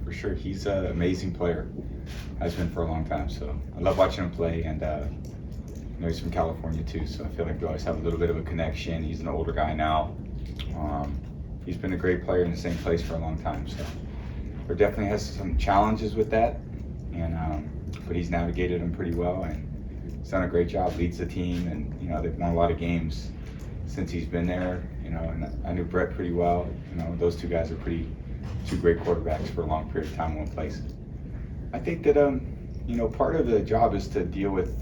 for sure. He's an amazing player. Has been for a long time. So I love watching him play, and he's from California too. So I feel like we always have a little bit of a connection. He's an older guy now. He's been a great player in the same place for a long time. So there definitely has some challenges with that, but he's navigated them pretty well, and he's done a great job. Leads the team, and they've won a lot of games since he's been there. And I knew Brett pretty well. Those two guys are two great quarterbacks for a long period of time in one place. I think that part of the job is to deal with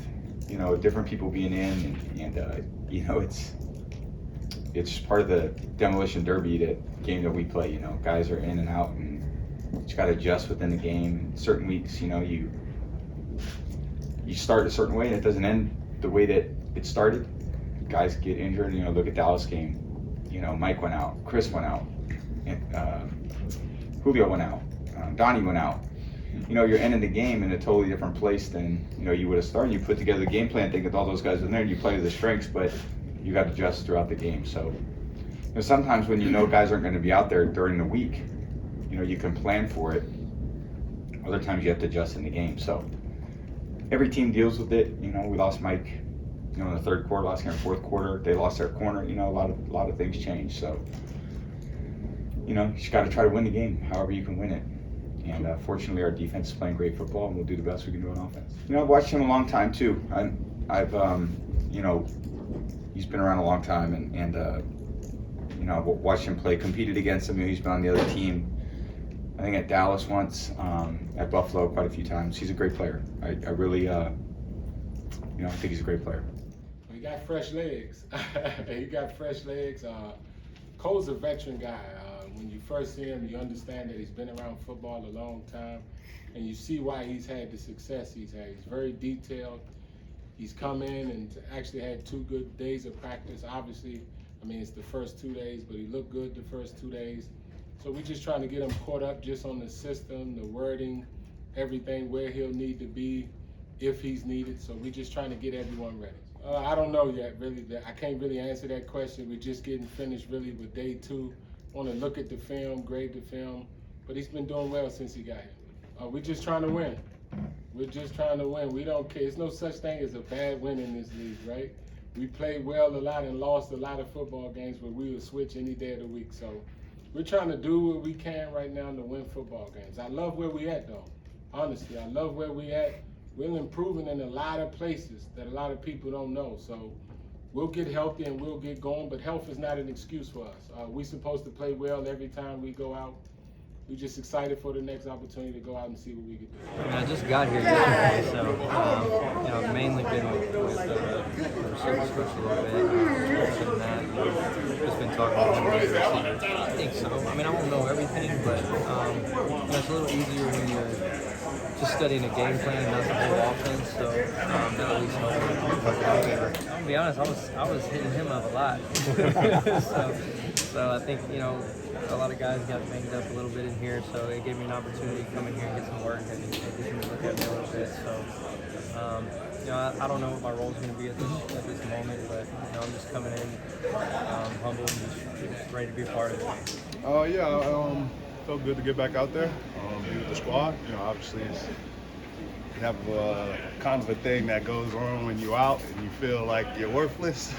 different people being in, and it's just part of the demolition derby game that we play. Guys are in and out, and you just got to adjust within the game. Certain weeks, you start a certain way and it doesn't end the way that it started. Guys get injured. Look at Dallas game. Mike went out, Chris went out, Julio went out, Donnie went out. You're ending the game in a totally different place than you would have started. You put together the game plan thinking all those guys in there, and you play to the strengths, but you got to adjust throughout the game. So sometimes when guys aren't going to be out there during the week, you can plan for it. Other times you have to adjust in the game. So every team deals with it. We lost Mike in the third quarter, lost him in the fourth quarter. They lost their corner. A lot of things change. So you just got to try to win the game however you can win it. And fortunately, our defense is playing great football, and we'll do the best we can do on offense. I've watched him a long time too. I've he's been around a long time, and I've watched him play, competed against him. He's been on the other team, I think at Dallas once, at Buffalo quite a few times. He's a great player. I really, I think he's a great player. He got fresh legs. He got fresh legs. Cole's a veteran guy. When you first see him, you understand that he's been around football a long time, and you see why he's had the success he's had. He's very detailed. He's come in and actually had 2 good days of practice. Obviously, it's the first 2 days, but he looked good the first 2 days. So we're just trying to get him caught up just on the system, the wording, everything, where he'll need to be if he's needed. So we're just trying to get everyone ready. I don't know yet, really. I can't really answer that question. We're just getting finished really with day 2. Want to look at the film, grade the film, but he's been doing well since he got here. We're just trying to win. We're just trying to win. We don't care. There's no such thing as a bad win in this league, right? We played well a lot and lost a lot of football games, but we would switch any day of the week. So we're trying to do what we can right now to win football games. I love where we at, though. Honestly, I love where we at. We're improving in a lot of places that a lot of people don't know. So we'll get healthy and we'll get going, but health is not an excuse for us. We're supposed to play well every time we go out. We're just excited for the next opportunity to go out and see what we can do. I just got here yesterday, so I've mainly been with the receivers coach a little bit. Other than that, just been talking with them about the receivers. I think so. I won't know everything, but it's a little easier when you're just studying a game plan, not the whole offense. So that at least helps. I'll be honest, I was hitting him up a lot. so I think a lot of guys got banged up a little bit in here, so it gave me an opportunity to come in here and get some work and get him to look at me a little bit. So, I don't know what my role is going to be at this moment, but I'm just coming in humble and just ready to be a part of it. Felt good to get back out there, be with the squad. Obviously, you have kind of a thing that goes on when you're out and you feel like you're worthless.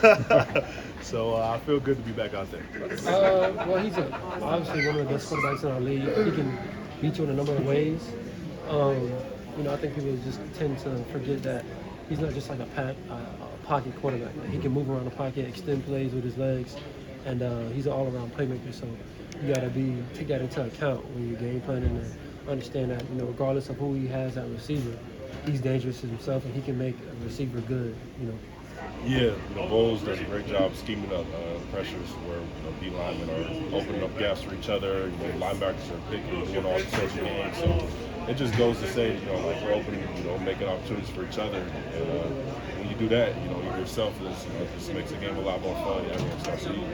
So I feel good to be back out there. Well, he's obviously one of the best quarterbacks in our league. He can beat you in a number of ways. I think people just tend to forget that he's not just like a pocket quarterback. He can move around the pocket, extend plays with his legs, and he's an all-around playmaker. So you got to take that into account when you're game planning and understand that, regardless of who he has at receiver, he's dangerous himself and he can make a receiver good, Yeah, Bowles does a great job scheming up pressures where D linemen are opening up gaps for each other. Linebackers are picking, doing all sorts of games. So it just goes to say, we're opening, making opportunities for each other. And when you do that, you're selfless. It just makes the game a lot more fun. Everyone starts to eat.